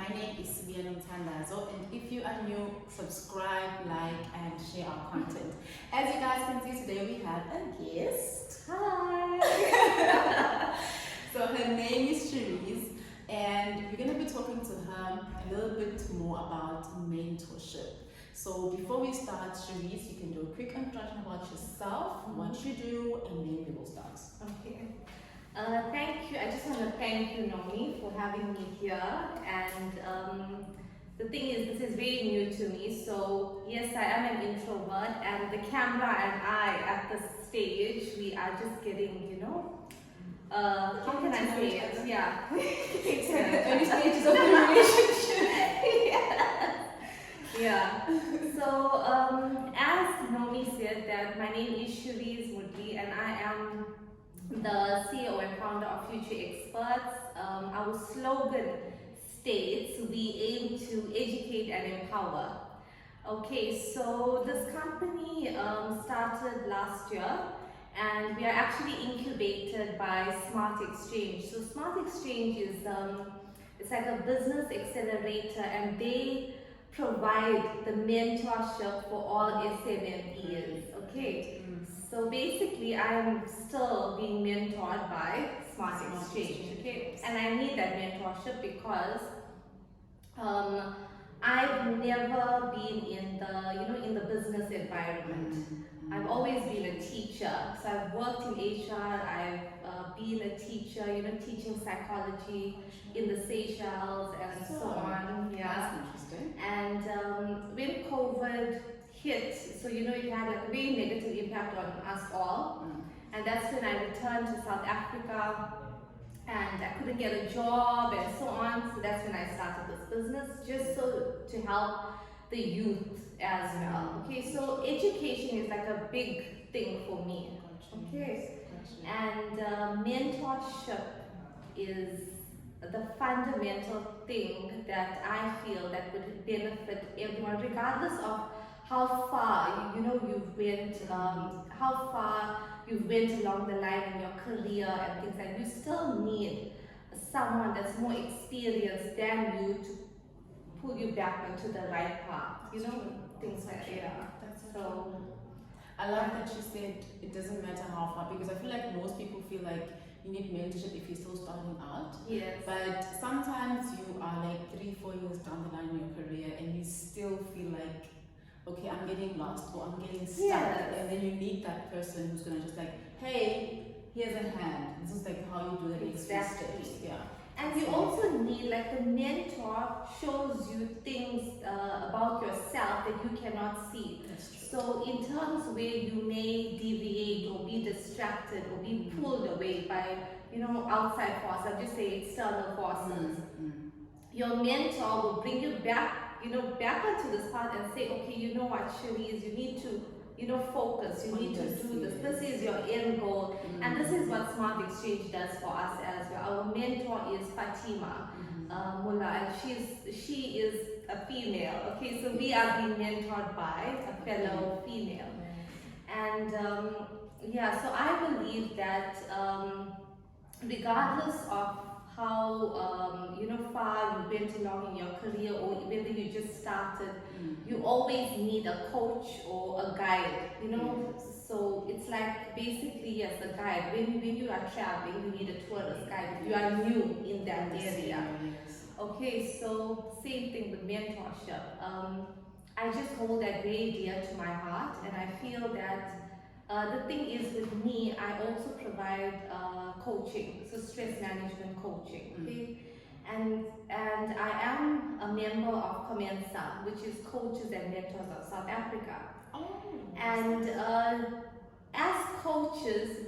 name is Mthandazo, and if you are new, subscribe, like, and share our content. As you guys can see today, we have a guest. Hi! So her name is Shereez, and we're going to be talking to her a little bit more about mentorship. So before we start, Shereez, you can do a quick introduction about yourself, what you do, and then we will start. Okay. Thank you. I just want to thank you, Naomi, for having me here. And the thing is, this is very new to me. So yes, I am an introvert, and the camera and I at this stage, we are just getting, how can I say it? Yeah. Early stages of the relationship. Yeah. So as Naomi said, that my name is Shereez Moodley, and I am the CEO and founder of Future Xperts. Our slogan states, we aim to educate and empower. Okay, so this company started last year, and we are actually incubated by SmartXhange. So SmartXhange is it's like a business accelerator, and they provide the mentorship for all SMMEs. Okay. So basically, I'm still being mentored by SmartXhange, okay? And I need that mentorship because I've never been in the business environment. I've always been a teacher. So I've worked in HR. I've been a teacher, teaching psychology in the Seychelles and so on. Yeah. That's interesting. And when COVID hit, so it had like a very negative impact on us all, and that's when I returned to South Africa, and I couldn't get a job and so on. So that's when I started this business, just so to help the youth as well. Okay, so education is like a big thing for me. Okay, and mentorship is the fundamental thing that I feel that would benefit everyone, regardless of how far you've went, how far you've went along the line in your career and things like that. You still need someone that's more experienced than you to pull you back onto the right path. Things like that. Yeah. So I love that you said it doesn't matter how far, because I feel like most people feel like you need mentorship if you're still starting out. Yes. But sometimes you are like 3-4 years down the line in your career and you still feel like, okay, I'm getting lost or I'm getting stuck. Yes. And then you need that person who's gonna just like, hey, here's a hand. This is like how you do the next few steps. Yeah. And you also need, like, the mentor shows you things about yourself that you cannot see. That's true. So in terms where you may deviate or be distracted or be pulled away by, outside forces, I'll just say external forces, your mentor will bring you back, back onto this path and say, okay, you know what, Shereez, you need to, focus, you need to do this. This is your end goal. And this is what SmartXhange does for us as well. Our mentor is Fatima Mullah, and she is a female. Okay, so we are being mentored by a fellow female. And so I believe that regardless of how far you went along in your career, or whether you just started, you always need a coach or a guide. So it's like basically, yes, a guide. When you are traveling, you need a tourist guide. You are new in that area. Okay, so same thing with mentorship. I just hold that very dear to my heart, and I feel that the thing is with me, I also provide coaching, so stress management coaching. Okay, and I am a member of Comensa, which is Coaches and Mentors of South Africa. And as coaches,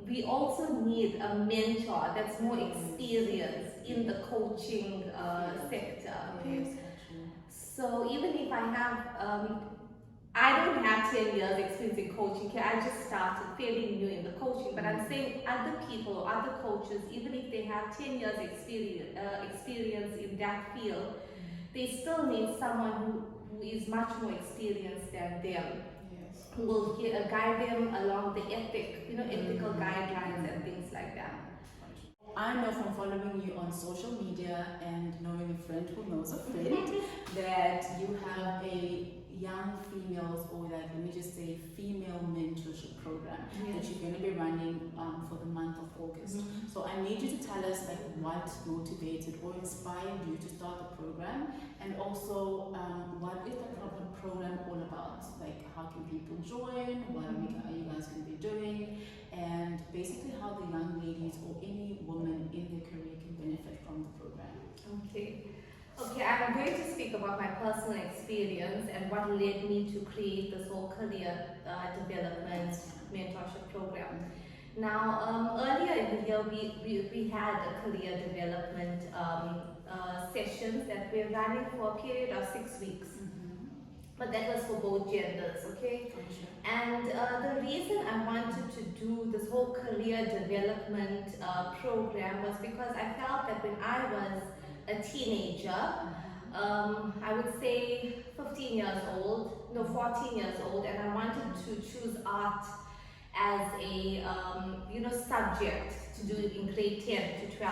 we also need a mentor that's more experienced in the coaching sector. Okay? So even if I don't have 10 years experience in coaching. Okay? I just started fairly new in the coaching, but I'm saying other people or other coaches, even if they have 10 years experience in that field, they still need someone who is much more experienced than them. Who will guide them along the ethical guidelines and things like that. I know from following following you on social media and knowing a friend who knows a friend that you have a young females, or like let me just say female mentorship program that you're going to be running for the month of August. So I need you to tell us like what motivated or inspired you to start the program, and also what is the program all about? Like how can people join? What are you guys going to be doing? And basically how the young ladies or any woman in their career can benefit from the program. Okay, I'm going to speak about my personal experience and what led me to create this whole career development mentorship program. Now, earlier in the year, we had a career development sessions that we're running for a period of 6 weeks. But that was for both genders, okay? And the reason I wanted to do this whole career development program was because I felt that when I was a teenager, I would say 15 years old, no 14 years old, and I wanted to choose art as a subject to do in grade 10 to 12.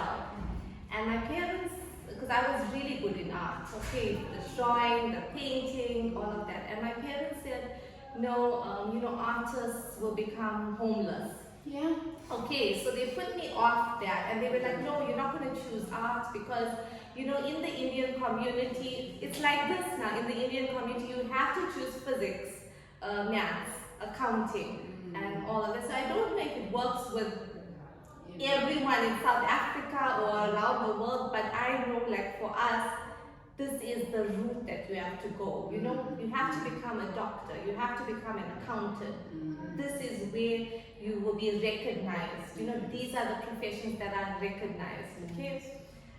And my parents, because I was really good in art, okay, the drawing, the painting, all of that, and my parents said, no, artists will become homeless. Yeah. Okay, so they put me off that, and they were like, no, you're not going to choose art because, in the Indian community, it's like this now. In the Indian community, you have to choose physics, maths, accounting, and all of that. So I don't know if it works with everyone in South Africa or around the world, but I know, like for us, this is the route that you have to go. You have to become a doctor, you have to become an accountant. This is where you will be recognized. These are the professions that are recognized. Okay,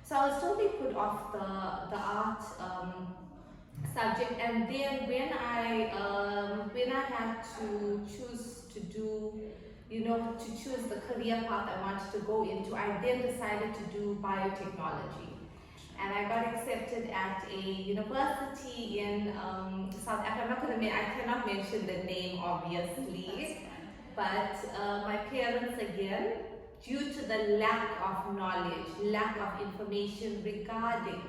so I was totally put off the art subject, and then when I had to choose to do, to choose the career path I wanted to go into, I then decided to do biotechnology. And I got accepted at a university in South Africa. I cannot mention the name, obviously, but my parents, again, due to the lack of knowledge, lack of information regarding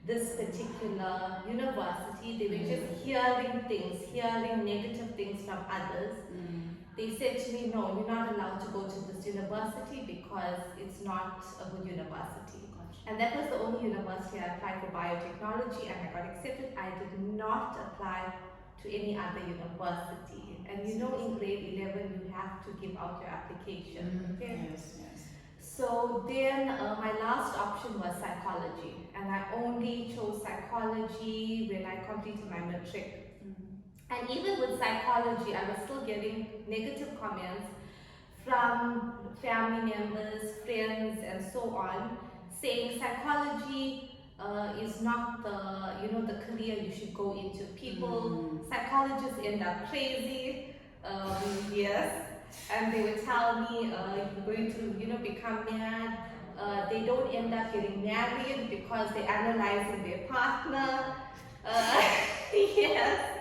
this particular university, they were just hearing negative things from others. They said to me, no, you're not allowed to go to this university because it's not a good university. And that was the only university I applied for biotechnology, and I got accepted. I did not apply to any other university. And in grade 11, you have to give out your application. Okay? Yes. So then my last option was psychology, and I only chose psychology when I completed my matric. And even with psychology, I was still getting negative comments from family members, friends, and so on, saying psychology is not the career you should go into. Psychologists end up crazy, yes, and they would tell me you're going to become mad. They don't end up getting married because they're analyzing their partner. Yes.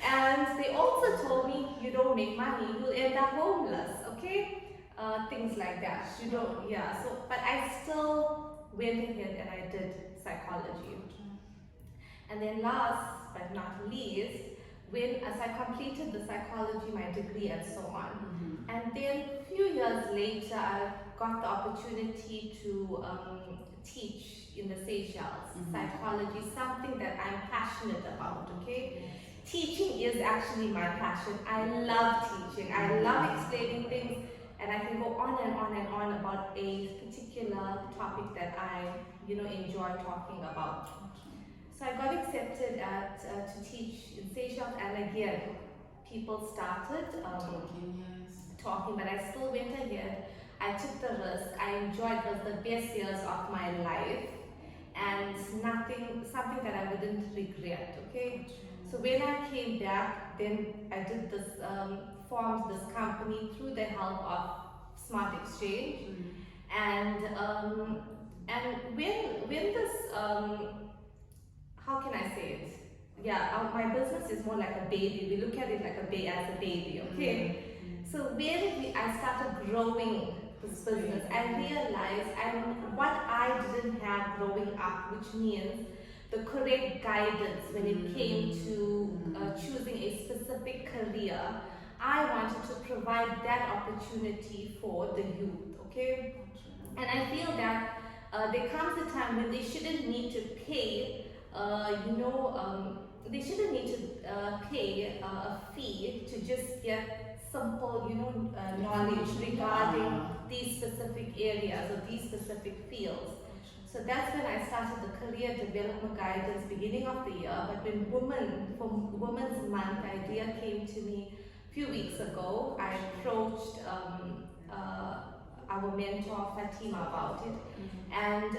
And they also told me, you don't make money, you'll end up homeless, okay? Things like that. But I still went ahead and I did psychology. And then last but not least, as I completed the psychology, my degree and so on. And then a few years later, I got the opportunity to teach in the Seychelles, psychology, something that I'm passionate about, okay? Teaching is actually my passion. I love teaching. I love explaining things, and I can go on and on and on about a particular topic that I, enjoy talking about. So I got accepted to teach in Seychelles, and again, people started talking, but I still went ahead. I took the risk. I enjoyed it. It was the best years of my life, and something that I wouldn't regret. Okay. So when I came back, then I did this, formed this company through the help of SmartXhange, and when this, how can I say it? Yeah, my business is more like a baby. We look at it like as a baby, okay? So when I started growing this business, I realized what I didn't have growing up, which means the correct guidance when it came to choosing a specific career. I wanted to provide that opportunity for the youth, okay? And I feel that there comes a time when they shouldn't need to pay, they shouldn't need to pay a fee to just get simple, knowledge regarding these specific areas or these specific fields. So that's when I started the career development guidance beginning of the year. But when Women's Month idea came to me a few weeks ago, I approached our mentor Fatima about it, and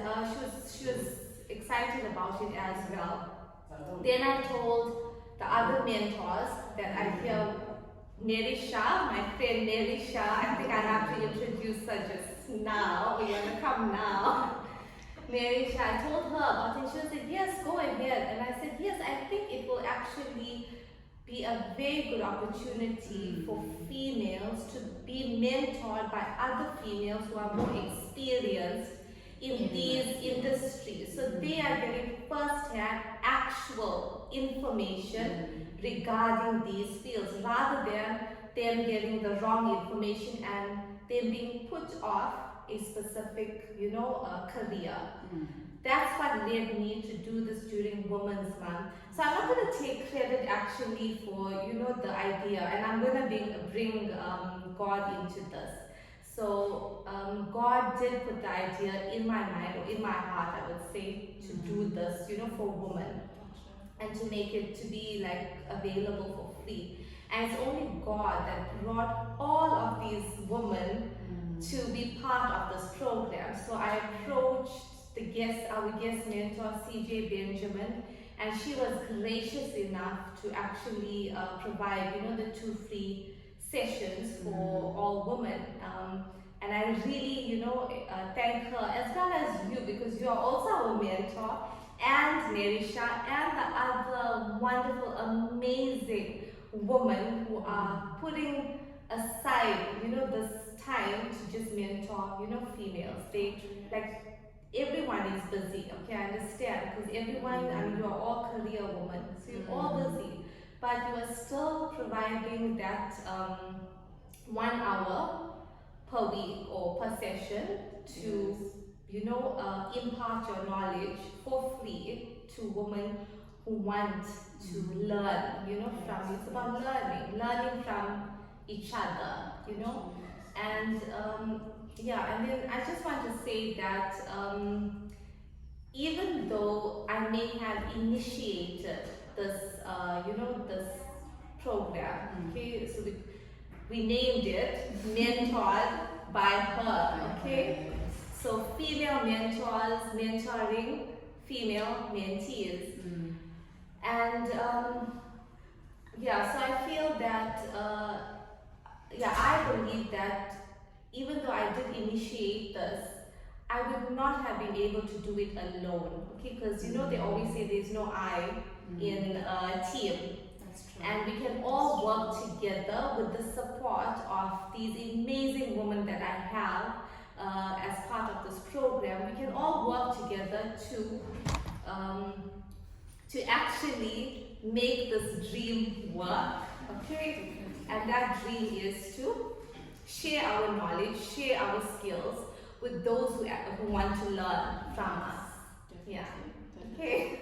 she was excited about it as well. Then I told the other mentors that I hear Mary Shah, my friend Mary Shah, I think I have to introduce her just now. We're gonna come now. Mary Shah, I told her about it. She said, yes, go ahead. And I said, yes, I think it will actually be a very good opportunity for females to be mentored by other females who are more experienced in these industries. So they are getting first-hand actual information regarding these fields rather than them getting the wrong information and them being put off a specific, career. That's what led me to do this during Women's Month. So I'm not going to take credit actually for, the idea, and I'm going to bring God into this. So God did put the idea in my mind, or in my heart, I would say, to do this, for women, and to make it to be like available for free. And it's only God that brought all of these women to be part of this program. So I approached our guest mentor, CJ Benjamin, and she was gracious enough to actually provide, the 2 free sessions for all women. And I really, thank her as well as you, because you are also our mentor, and Nerisha, and the other wonderful, amazing women who are putting aside, this time to just mentor, females. Everyone is busy, okay, I understand, because everyone, you are all career women, so you're all busy, but you are still providing that 1 hour per week or per session to, impart your knowledge for free to women who want to learn, from, it's about learning from each other, and and then I just want to say that even though I may have initiated this, this program, okay, so we named it Mentored by Her, okay, so female mentors mentoring female mentees, and so I feel that I believe that even though I did initiate this, I would not have been able to do it alone, okay? Because they always say there's no I in a team. That's true. And we can all work together with the support of these amazing women that I have as part of this program. We can all work together to actually make this dream work, okay? And that dream is to share our knowledge, share our skills with those who want to learn from us. Definitely. Yeah. Okay.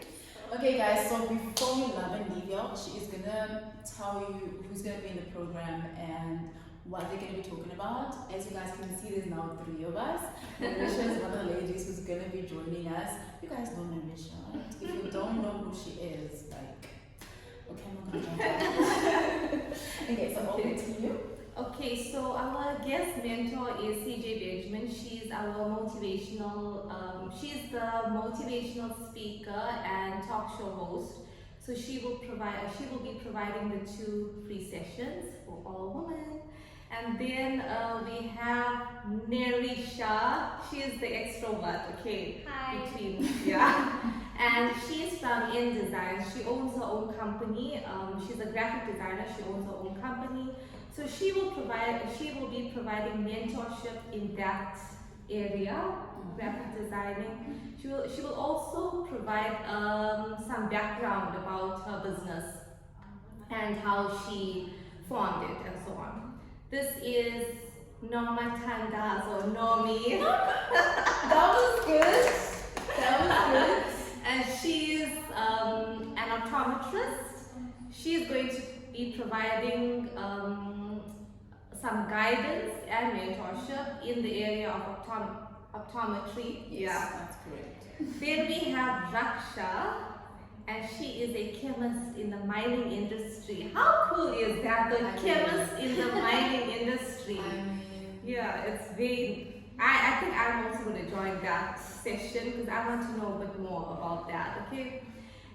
Okay, guys. So before we leave you, she is gonna tell you who's gonna be in the program and what they're gonna be talking about. As you guys can see, there's now 3 of us. Marisha is one of the ladies who's gonna be joining us. You guys know Marisha, right? If you don't know who she is, okay, I'm not gonna jump in. Okay, so over to you. Okay, so our guest mentor is CJ Benjamin. She's our motivational, she's the motivational speaker and talk show host. So she will be providing the 2 free sessions for all women. And then we have Nerisha. She is the extrovert, okay? Hi. And she's from InDesign. She owns her own company. She's a graphic designer. She owns her own company. So she will be providing mentorship in that area, graphic designing. She will also provide some background about her business and how she formed it and so on. This is Norma Tandas or Normi. That was good. That was good. And she's an optometrist. She's going to be providing some guidance and mentorship in the area of optometry. Yes, that's correct. Then we have Raksha, and she is a chemist in the mining industry. How cool is that? The chemist in the mining industry. Yeah, it's very. I think I'm also going to join that session because I want to know a bit more about that. Okay.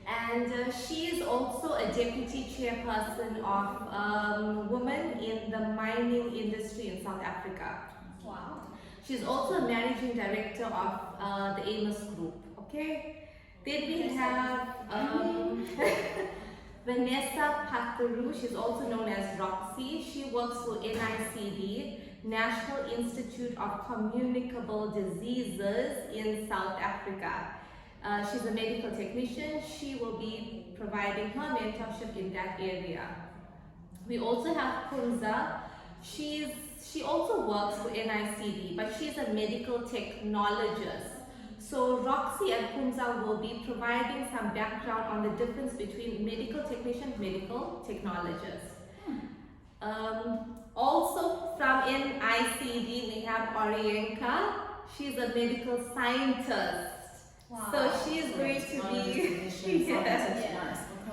And she is also a deputy chairperson of women in the mining industry in South Africa. Wow. She's also a managing director of the Amos Group. Okay. Then we have Vanessa Pataru. She's also known as Roxy. She works for NICD, National Institute of Communicable Diseases in South Africa. She's a medical technician. She will be providing her mentorship in that area. We also have Kunza. She also works for NICD, but she's a medical technologist. So Roxy and Kunza will be providing some background on the difference between medical technician and medical technologist. Also from NICD we have Orienka. She's a medical scientist. Wow. So she's going to be Yes.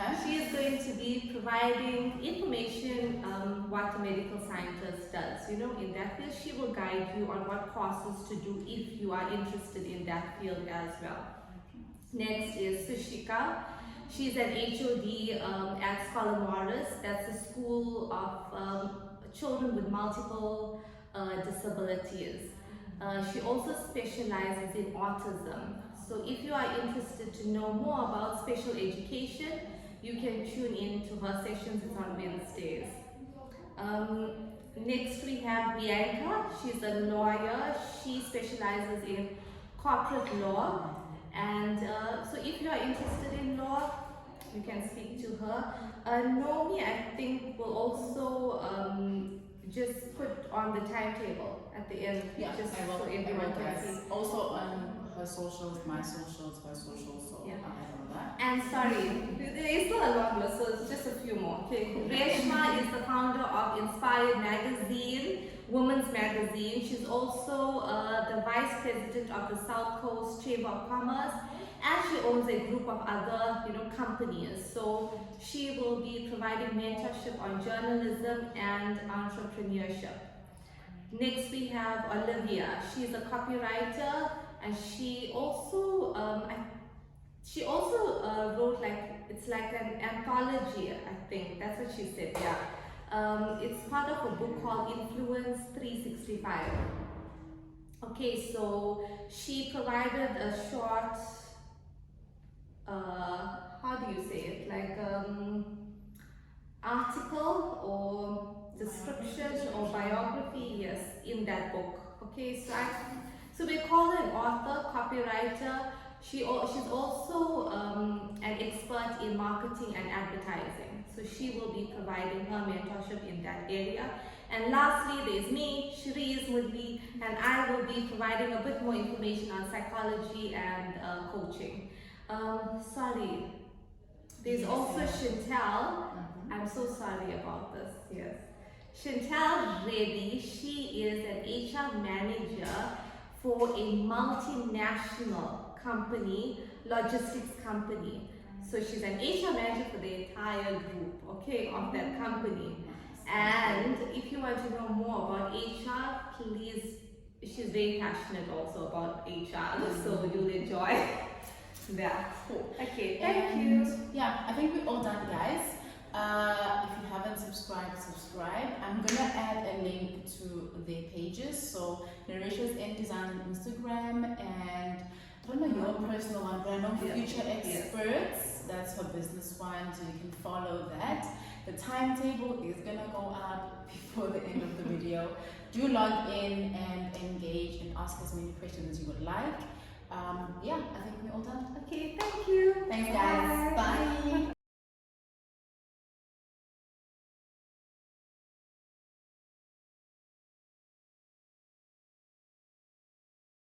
Okay. she's going to be providing information what a medical scientist does. You know, in that field, she will guide you on what courses to do if you are interested in that field as well. Next is Sushika. She's an HOD at Scholar Morris. That's a school of children with multiple disabilities. She also specializes in autism. So if you are interested to know more about special education, you can tune in to her sessions. It's on Wednesdays. Next we have Bianca. She's a lawyer. She specializes in corporate law. And so if you are interested in law, you can speak to her. Nomi, I think, will also just put on the timetable at the end, just so everyone can see. Also on her socials, my socials, her socials, so Yeah. I know that. And sorry, there is still a long list, so it's just a few more. Okay, Reshma is the founder of Inspired Magazine, Women's Magazine. She's also the vice president of the South Coast Chamber of Commerce, and she owns a group of other, companies. So she will be providing mentorship on journalism and entrepreneurship. Next we have Olivia. She's a copywriter, and she also wrote it's like an anthology. I think that's what she said. Yeah, it's part of a book called Influence 365. Okay, so she provided a short. How do you say it? Like article or description or biography, yes, in that book. Okay, so we call her an author, copywriter. She's also an expert in marketing and advertising. So she will be providing her mentorship in that area. And lastly, there's me, Shereez Moodley, and I will be providing a bit more information on psychology and coaching. Sorry, there's also Chantel. I'm so sorry about this, yes. Chantel Reddy, she is an HR manager for a multinational company, logistics company. So she's an HR manager for the entire group, okay, of that company. And if you want to know more about HR, please, she's very passionate also about HR, so you'll enjoy that. Cool. Okay, thank you. Yeah, I think we're all done, guys. If you haven't subscribed, subscribe. I'm gonna add a link to their pages. So Narrations in Design on Instagram, and I don't know, your personal one, but I know Yeah. Future Yes. Experts, that's her business one, so you can follow that. The timetable is gonna go up before the end of the video. Do log in and engage and ask as many questions as you would like. Yeah, I think we're all done. Okay, thank you. Thanks guys. Bye. Bye.